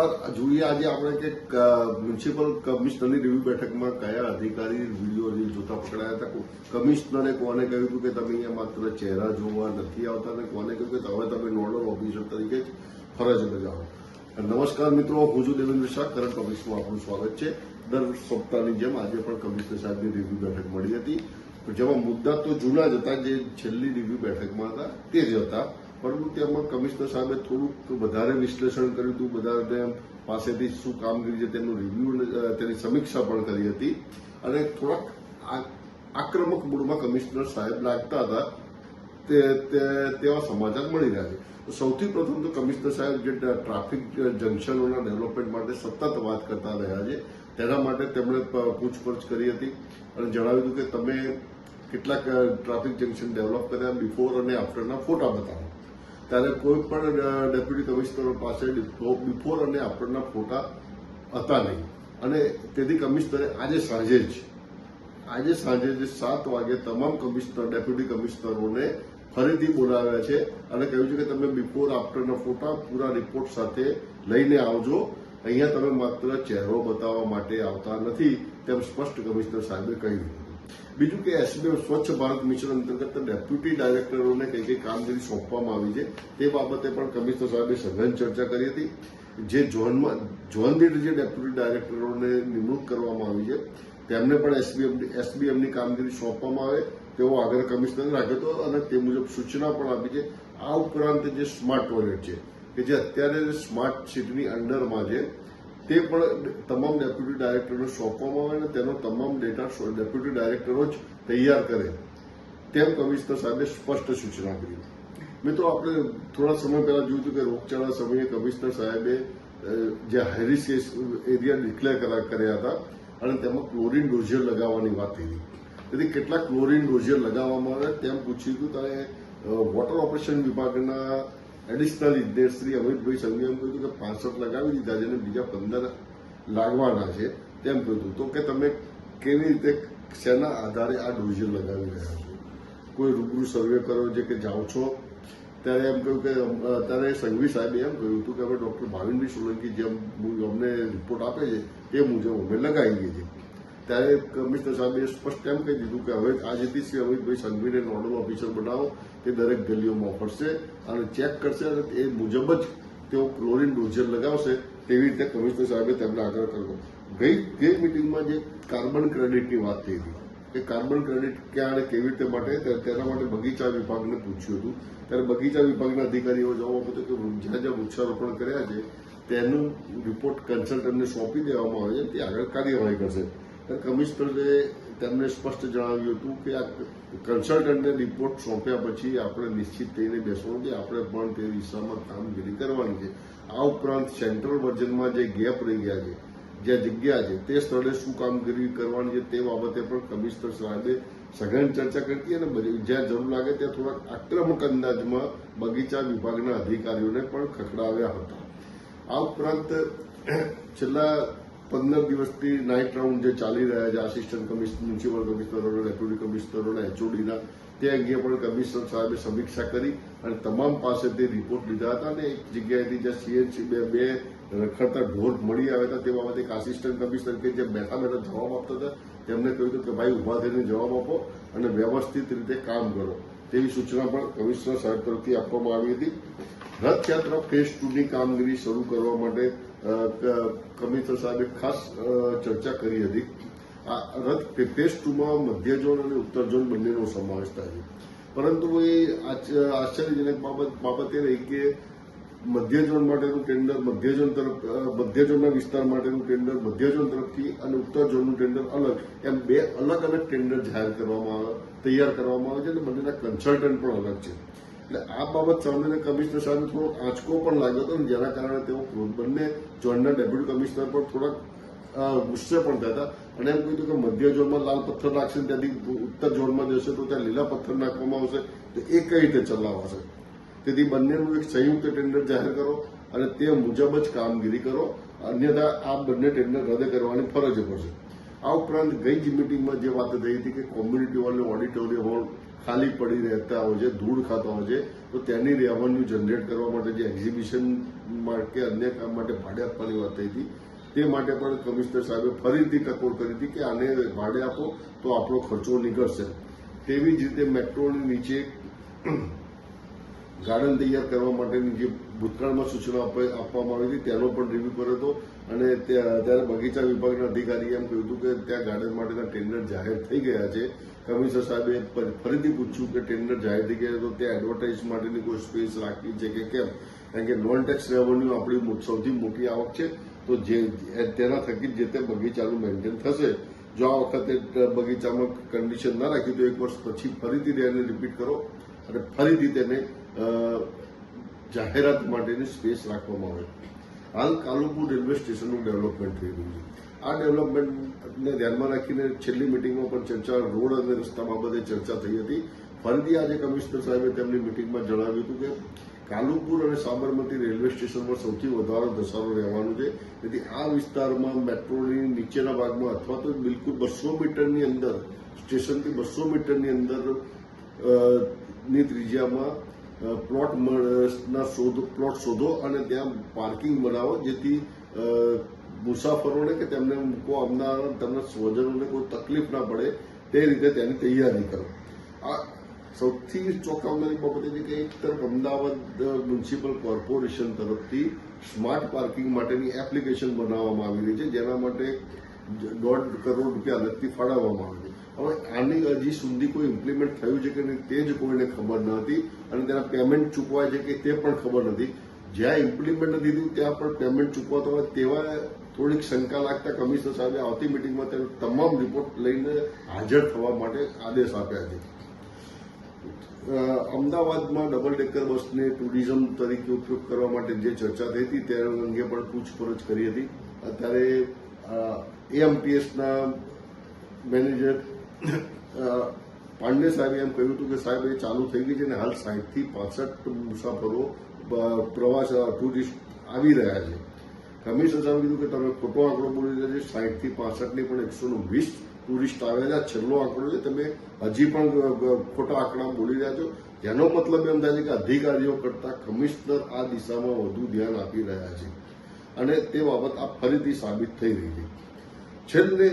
નમસ્કાર. જોઈએ આજે આપણે કે મ્યુનિસિપલ કમિશનરની રિવ્યુ બેઠકમાં કયા અધિકારી વિડીયો જોતા પકડાયા હતા. કમિશનરે કોને કહ્યું હતું કે તમે અહીંયા માત્ર ચહેરા જોવા નથી આવતા અને કોને કહ્યું કે હવે તમે નોડલ ઓફિસર તરીકે જ ફરજ બજાવો. નમસ્કાર મિત્રો, હું છું દેવેન્દ્ર શાહ. કરંટ ઓફિસમાં આપનું સ્વાગત છે. દર સપ્તાહની જેમ આજે પણ કમિશનર સાહેબની રિવ્યુ બેઠક મળી હતી, જેમાં મુદ્દા તો જૂના જ હતા, જે છેલ્લી રિવ્યુ બેઠકમાં હતા તે જ હતા. પરંતુ તેમાં કમિશનર સાહેબે થોડુંક વધારે વિશ્લેષણ કર્યું હતું, બધા પાસેથી શું કામગીરી છે તેનું રિવ્યુ, તેની સમીક્ષા પણ કરી હતી અને થોડાક આક્રમક મૂડમાં કમિશનર સાહેબ લાગતા હતા તેવા સમાચાર મળી રહ્યા છે. સૌથી પ્રથમ તો કમિશનર સાહેબ જે ટ્રાફિક જંકશનોના ડેવલપમેન્ટ માટે સતત વાત કરતા રહ્યા છે, તેના માટે તેમણે પૂછપરછ કરી હતી અને જણાવ્યું હતું કે તમે કેટલાક ટ્રાફિક જંકશન ડેવલપ કર્યા, બિફોર અને આફ્ટરના ફોટા બતાવો. ત્યારે કોઈ પણ ડેપ્યુટી કમિશનર પાસે બિફોર અને આફ્ટરના ફોટા હતા નહીં અને તેથી કમિશનરે આજે સાંજે જ 7 વાગે તમામ ડેપ્યુટી કમિશનરોને ફરીથી બોલાવ્યા છે અને કહ્યું છે કે તમે બિફોર આફ્ટરના ફોટા પૂરા રિપોર્ટ સાથે લઈને આવજો. અહીંયા તમે માત્ર ચહેરો બતાવવા માટે આવતા નથી, તેમ સ્પષ્ટ કમિશનર સાહેબે કહ્યું. બીજું કે એસબીએમ સ્વચ્છ ભારત મિશન અંતર્ગત ડેપ્યુટી ડાયરેક્ટરોને કઈ કઈ કામગીરી સોંપવામાં આવી છે તે બાબતે પણ કમિશનર સાહેબે સઘન ચર્ચા કરી હતી. જે ઝોન દીઠ જે ડેપ્યુટી ડાયરેક્ટરોને નિમણૂક કરવામાં આવી છે તેમને પણ એસબીએમની કામગીરી સોંપવામાં આવે તેવો આગ્રહ કમિશનરે રાખ્યો હતો અને તે મુજબ સૂચના પણ આપી છે. આ ઉપરાંત જે સ્માર્ટ ટોયલેટ છે કે જે અત્યારે સ્માર્ટ સિટીની અંડરમાં છે તે પણ તમામ ડેપ્યુટી ડાયરેક્ટરોને સોંપવામાં આવે અને તેનો તમામ ડેટા ડેપ્યુટી ડાયરેક્ટરો જ તૈયાર કરે તેમ કમિશનર સાહેબે સ્પષ્ટ સૂચના કરી. મિત્રો, આપણે થોડા સમય પહેલા જોયું હતું કે રોગચાળા સમયે કમિશનર સાહેબે જે હાઈરિસ્ક એરિયા ડિક્લેર કર્યા હતા અને તેમાં ક્લોરીન ડોઝિયર લગાવવાની વાત થઈ. તેથી કેટલાક ક્લોરીન ડોઝિયર લગાવવામાં આવે તેમ પૂછ્યું હતું. ત્યારે વોટર ઓપરેશન વિભાગના એડિશનલ ઇજનેર શ્રી અમિતભાઈ સંઘવીએ એમ કહ્યું કે 65 લગાવી દીધા છે અને બીજા 15 લાગવાના છે તેમ કહ્યું. તો કે તમે કેવી રીતે, શેના આધારે આ ડોઝિયર લગાવી રહ્યા છો? કોઈ રૂબરૂ સર્વે કરો છે કે જાઓ છો? ત્યારે એમ કહ્યું કે ત્યારે સંઘવી સાહેબે એમ કહ્યું હતું કે અમે ડોક્ટર ભાવિનભાઈ સોલંકી જેમ અમને રિપોર્ટ આપે છે તે મુજબ અમે લગાવીએ છીએ. ત્યારે કમિશનર સાહેબે સ્પષ્ટ એમ કહી દીધું કે હવે આજથી શ્રી અમિતભાઈ સંઘવીને નોડલ ઓફિસર બનાવો, તે દરેક ગલીઓમાં ફરશે અને ચેક કરશે અને એ મુજબ જ તેઓ ક્લોરીન ડોઝિયર લગાવશે. તેવી રીતે કમિશનર સાહેબે તેમને આગ્રહ કર્યો. ગઈ મિટિંગમાં જે કાર્બન ક્રેડિટની વાત થઈ હતી કે કાર્બન ક્રેડિટ ક્યાં અને કેવી રીતે માટે, તેના માટે બગીચા વિભાગને પૂછ્યું હતું. ત્યારે બગીચા વિભાગના અધિકારીઓ જવાબ આપ્યો કે જ્યાં વૃક્ષારોપણ કર્યા છે તેનું રિપોર્ટ કન્સલ્ટન્ટને સોંપી દેવામાં આવે છે, તે આગળ કાર્યવાહી કરશે. કમિશનરે તેમને સ્પષ્ટ જણાવ્યું હતું કે આ કન્સલ્ટન્ટને રિપોર્ટ સોંપ્યા પછી આપણે નિશ્ચિત થઈને બેસવાનું છે, આપણે પણ તે દિશામાં કામગીરી કરવાની છે. આ ઉપરાંત સેન્ટ્રલ વર્ઝનમાં જે ગેપ રહી ગયા છે, જ્યાં જગ્યા છે તે સ્થળે શું કામગીરી કરવાની છે તે બાબતે પણ કમિશનર સાહેબે સઘન ચર્ચા કરી અને જ્યાં જરૂર લાગે ત્યાં થોડાક આક્રમક અંદાજમાં બગીચા વિભાગના અધિકારીઓને પણ ખખડાવ્યા હતા. આ ઉપરાંત છેલ્લા 15 દિવસથી નાઇટ રાઉન્ડ જે ચાલી રહ્યા છે આસિસ્ટન્ટ મ્યુનિસિપલ કમિશનરો, ડેપ્યુટી કમિશનરોના એચઓડીના, તે અંગે પણ કમિશનર સાહેબે સમીક્ષા કરી અને તમામ પાસેથી રિપોર્ટ લીધા હતા અને એક જગ્યાએથી જ્યાં સીએનસી બે રખડતા ઢોર મળી આવ્યા હતા તે બાબતે એક આસિસ્ટન્ટ કમિશનર કે જે બેઠા જવાબ આપતા હતા તેમને કહ્યું હતું કે ભાઈ ઉભા થઈને જવાબ આપો અને વ્યવસ્થિત રીતે કામ કરો, તેવી સૂચના પણ કમિશનર સાહેબ તરફથી આપવામાં આવી હતી. રથયાત્રા ફેઝ 2 ની કામગીરી શરૂ કરવા માટે કમિશનર સાહેબે ખાસ ચર્ચા કરી હતી. આ ફેઝ 2માં મધ્ય ઝોન અને ઉત્તર ઝોન બંનેનો સમાવેશ થાય છે. પરંતુ એ આશ્ચર્યજનક બાબત એ રહી કે મધ્ય ઝોન માટેનું ટેન્ડર મધ્ય ઝોનના વિસ્તાર માટેનું ટેન્ડર મધ્ય ઝોન તરફથી અને ઉત્તર ઝોનનું ટેન્ડર અલગ, એમ 2 અલગ ટેન્ડર તૈયાર કરવામાં આવે છે અને બંનેના કન્સલ્ટન્ટ પણ અલગ છે. એટલે આ બાબત સામે કમિશનર સાહેબને થોડો આંચકો પણ લાગ્યો હતો, જેના કારણે તેઓ બંને ઝોનના ડેપ્યુટી કમિશનર પણ થોડાક ગુસ્સે પણ થયા હતા અને એમ કહ્યું કે મધ્ય ઝોનમાં લાલ પથ્થર નાખશે, ત્યાંથી ઉત્તર ઝોનમાં જશે તો ત્યાં લીલા પથ્થર નાખવામાં આવશે, તો એ કઈ રીતે ચલાવાશે? તેથી બંનેનું એક સંયુક્ત ટેન્ડર જાહેર કરો અને તે મુજબ જ કામગીરી કરો, અન્યથા આ બંને ટેન્ડર રદ કરવાની ફરજ પડશે. આ ઉપરાંત ગઈ જ મિટિંગમાં જે વાત થઈ હતી કે કોમ્યુનિટી હોલ અને ઓડિટોરિયમ હોલ ખાલી પડી રહેતા હોય છે, ધૂળ ખાતા હોય છે, તો તેની રેવન્યુ જનરેટ કરવા માટે જે એક્ઝિબિશન કે અન્ય કામ માટે ભાડે આપવાની વાત થઈ હતી, તે માટે પણ કમિશનર સાહેબે ફરીથી ટકોર કરી હતી કે આને ભાડે આપો તો આપણો ખર્ચો નીકળશે. તેવી જ રીતે મેટ્રોની નીચે ગાર્ડન તૈયાર કરવા માટેની જે ભૂતકાળમાં સૂચના આપવામાં આવી હતી તેનો પણ રિવ્યુ કર્યો હતો અને ત્યારે બગીચા વિભાગના અધિકારીએ એમ કહ્યું હતું કે ત્યાં ગાર્ડન માટેના ટેન્ડર જાહેર થઈ ગયા છે. કમિશનર સાહેબે ફરીથી પૂછ્યું કે ટેન્ડર જાહેર થઈ ગયા તો ત્યાં એડવર્ટાઇઝ માટેની કોઈ સ્પેસ રાખવી છે કે કેમ, કારણ કે નોન ટેક્સ રેવન્યુ આપણી સૌથી મોટી આવક છે, તો તેના થકી જે તે બગીચાનું મેન્ટેન થશે. જો આ વખતે બગીચામાં કન્ડિશન ના રાખી તો એક વર્ષ પછી ફરીથી તેને રિપીટ કરો અને ફરીથી તેને જાહેરાત માટેની સ્પેસ રાખવામાં આવે. હાલ કાલુપુર રેલવે સ્ટેશનનું ડેવલપમેન્ટ થઈ રહ્યું છે. આ ડેવલપમેન્ટને ધ્યાનમાં રાખીને છેલ્લી મિટિંગમાં પણ ચર્ચા રોડ અને રસ્તા બાબતે ચર્ચા થઈ હતી. ફરીથી આજે કમિશનર સાહેબે તેમની મિટિંગમાં જણાવ્યું હતું કે કાલુપુર અને સાબરમતી રેલવે સ્ટેશનમાં સૌથી વધારે ધસારો રહેવાનું છે. તેથી આ વિસ્તારમાં મેટ્રોની નીચેના ભાગમાં અથવા તો બિલકુલ 200 મીટરની અંદર, સ્ટેશનથી 200 મીટરની અંદર ની ત્રિજ્યામાં પ્લોટ શોધો અને ત્યાં પાર્કિંગ બનાવો, જેથી મુસાફરોને કે તેમને મૂકવા આવનાર તેમના સ્વજનોને કોઈ તકલીફ ના પડે તે રીતે તેની તૈયારી કરો. આ સૌથી ચોંકાવનારી બાબત એ કે એક તરફ અમદાવાદ મ્યુનિસિપલ કોર્પોરેશન તરફથી સ્માર્ટ પાર્કિંગ માટેની એપ્લિકેશન બનાવવામાં આવી રહી છે, જેના માટે 1.5 કરોડ રૂપિયા અલગથી ફાળવવામાં આવે છે. હવે આની હજી સુધી કોઈ ઇમ્પ્લિમેન્ટ થયું છે કે નહીં તે જ કોઈને ખબર ન હતી અને તેના પેમેન્ટ ચૂકવાય છે કે તે પણ ખબર નથી. જ્યાં ઇમ્પ્લિમેન્ટ નથી થયું ત્યાં પણ પેમેન્ટ ચૂકવાતો હોય તેવા થોડીક શંકા લાગતા કમિશનર સાહેબે આવતી મિટિંગમાં તેનો તમામ રિપોર્ટ લઈને હાજર થવા માટે આદેશ આપ્યા છે. અમદાવાદમાં ડબલ ડેકર બસને ટુરિઝમ તરીકે ઉપયોગ કરવા માટે જે ચર્ચા થઈ હતી તે અંગે પણ પૂછપરછ કરી હતી. અત્યારે એએમટીએસના મેનેજર પાંડે સાહેબે એમ કહ્યું હતું કે સાહેબ એ ચાલુ થઈ ગઈ છે અને હાલ 60 થી 65 મુસાફરો પ્રવાસ ટુરિસ્ટ આવી રહ્યા છે. કમિશનર સાહેબે કીધું કે તમે ખોટો આંકડો બોલી રહ્યા છે. 60 થી 65 ની પણ 120 ટુરિસ્ટ આવેલા, છેલ્લો આંકડો છે. તમે હજી પણ ખોટા આંકડા બોલી રહ્યા છો, જેનો મતલબ એમ થાય છે કે અધિકારીઓ કરતા કમિશનર આ દિશામાં વધુ ધ્યાન આપી રહ્યા છે અને તે બાબત આ ફરીથી સાબિત થઈ રહી છે. છેલ્લે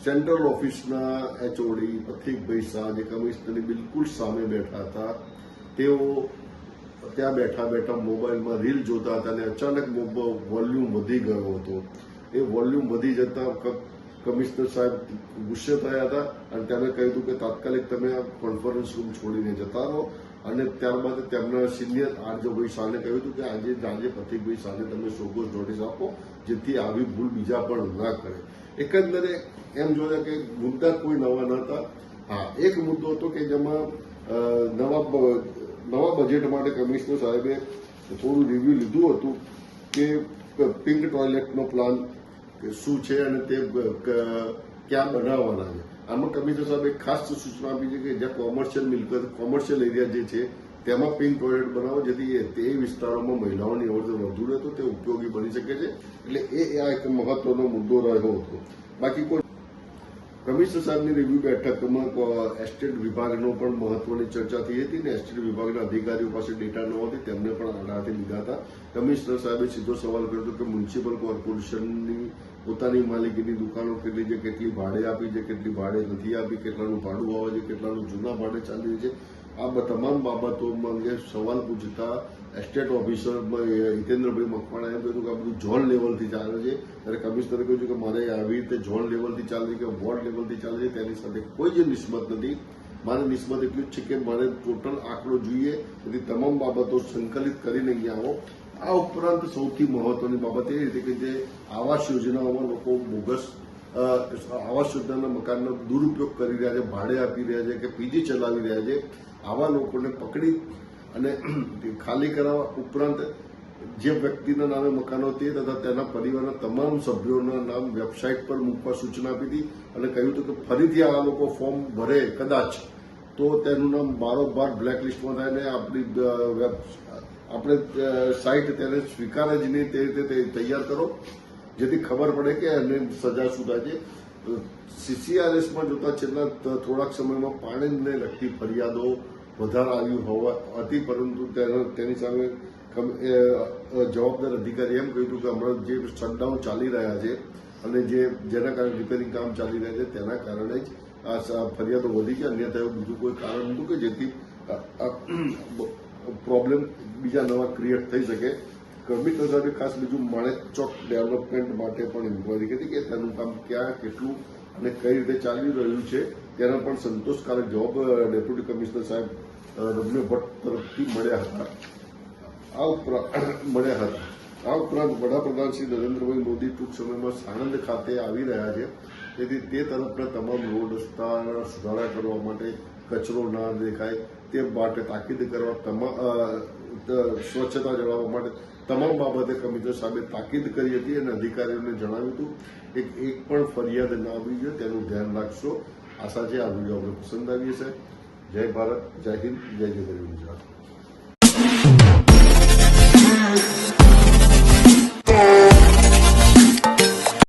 સેન્ટ્રલ ઓફિસના એચઓડી પથિકભાઈ શાહ જે કમિશનરની બિલકુલ સામે બેઠા હતા, તેઓ ત્યાં બેઠા મોબાઈલમાં રીલ જોતા હતા અને અચાનક વોલ્યુમ વધી ગયો હતો. એ વોલ્યુમ વધી જતા કમિશનર સાહેબ ગુસ્સે થયા હતા અને તેમણે કહ્યું હતું કે તાત્કાલિક તમે આ કોન્ફરન્સ રૂમ છોડીને જતા રહો અને ત્યારબાદ તેમના સિનિયર આરજભાઈ શાહને કહ્યું હતું કે આજે પથિકભાઈ શાહને તમે સોગોસ નોટિસ આપો, જેથી આવી ભૂલ બીજા પણ ના કરે. એકંદરે એમ જોયા કે મુદ્દા કોઈ નવા ન હતા. હા, એક મુદ્દો હતો કે જેમાં નવા બજેટ માટે કમિશનર સાહેબે થોડું રિવ્યુ લીધું હતું કે પિંક ટોયલેટનો પ્લાન શું છે અને તે ક્યાં બનાવવાના છે. આમાં કમિશનર સાહેબે ખાસ સૂચના આપી છે કે જ્યાં કોમર્શિયલ એરિયા જે છે તેમાં પિંક ટોયલેટ બનાવો, જેથી તે વિસ્તારોમાં મહિલાઓની અવરજવર વધુ રહે તો તે ઉપયોગી બની શકે છે. એટલે આ એક મહત્વનો મુદ્દો રહ્યો હતો. બાકી કોઈ કમિશનર સાહેબની રિવ્યુ બેઠકમાં એસ્ટેટ વિભાગનો પણ મહત્વની ચર્ચા થઈ હતી અને એસ્ટેટ વિભાગના અધિકારીઓ પાસે ડેટા ન હતી, તેમને પણ આડાથી લીધા હતા. કમિશનર સાહેબે સીધો સવાલ કર્યો હતો કે મ્યુનિસિપલ કોર્પોરેશનની પોતાની માલિકીની દુકાનો કેટલી છે, કેટલી ભાડે આપી છે, કેટલી ભાડે નથી આપી, કેટલાનું ભાડું આવે છે, કેટલાનું જૂના ભાડે ચાલી રહ્યું છે. આ તમામ બાબતોમાં અંગે સવાલ પૂછતા એસ્ટેટ ઓફિસર હિતેન્દ્રભાઈ મકવાણાએ એમ કહ્યું કે આ બધું ઝોન લેવલથી ચાલે છે. ત્યારે કમિશનરે કહ્યું કે મારે આવી રીતે ઝોન લેવલથી ચાલે છે કે વોર્ડ લેવલથી ચાલે છે તેની સાથે કોઈ જ નિસ્બત નથી. મારે નિસ્બત એટલું જ છે કે મારે ટોટલ આંકડો જોઈએ, તેથી તમામ બાબતો સંકલિત કરીને અહીંયા આવો. આ ઉપરાંત સૌથી મહત્વની બાબત એ રીતે કે જે આવાસ યોજનાઓમાં લોકો બોગસ આવાસ યોજનાના મકાનનો દુરુપયોગ કરી રહ્યા છે, ભાડે આપી રહ્યા છે કે પીજી ચલાવી રહ્યા છે, આવા લોકોને પકડી અને ખાલી કરાવવા ઉપરાંત જે વ્યક્તિના નામે મકાનો તે તથા તેના પરિવારના તમામ સભ્યોના નામ વેબસાઇટ પર મૂકવા સૂચના આપી હતી અને કહ્યું હતું કે ફરીથી આ લોકો ફોર્મ ભરે કદાચ તો તેનું નામ બારોબાર બ્લેકલિસ્ટમાં થાય ને આપણે સાઇટ તેને સ્વીકારે જ નહીં તે રીતે તૈયાર કરો, જેથી ખબર પડે કે એને સજા શું થાય છે. CCRSમાં જોતા છેલ્લા થોડાક સમયમાં પાણીને લગતી ફરિયાદો વધારે આવી હોવા હતી, પરંતુ તેની સામે જવાબદાર અધિકારી એમ કહ્યું હતું કે હમણાં જે શટડાઉન ચાલી રહ્યા છે અને જેના કારણે રિપેરિંગ કામ ચાલી રહ્યા છે તેના કારણે જ આ ફરિયાદો વધી છે, અન્યથા એવું બીજું કોઈ કારણ નહોતું કે જેથી પ્રોબ્લેમ બીજા નવા ક્રિએટ થઈ શકે. કમિશનર સાહેબે ખાસ બીજું માણેક ચોક ડેવલપમેન્ટ માટે પણ ઇન્કવાયરી કરી કે તેનું કામ ક્યાં, કેટલું અને કઈ રીતે ચાલી રહ્યું છે તેના પણ સંતોષકારક જવાબ ડેપ્યુટી કમિશનર સાહેબ રમ્ય ભટ્ટ તરફથી મળ્યા હતા. આ ઉપરાંત વડાપ્રધાન શ્રી નરેન્દ્રભાઈ મોદી ટૂંક સમયમાં સાણંદ ખાતે આવી રહ્યા છે, તેથી તે તરફના તમામ રોડ રસ્તાના સુધારા કરવા માટે, કચરો ના દેખાય તે માટે તાકીદ કરવા, સ્વચ્છતા જાળવવા માટે તમામ બાબતે કમિશનર સાહેબે તાકીદ કરી હતી અને અધિકારીઓને જણાવ્યું હતું કે એક પણ ફરિયાદ ના આવવી જોઈએ, તેનું ધ્યાન રાખશો. આશા છે આ વિડીયો આપણે પસંદ આવી હશે. જય ભારત, જય હિન્દ, જય જય ગરવી ગુજરાત.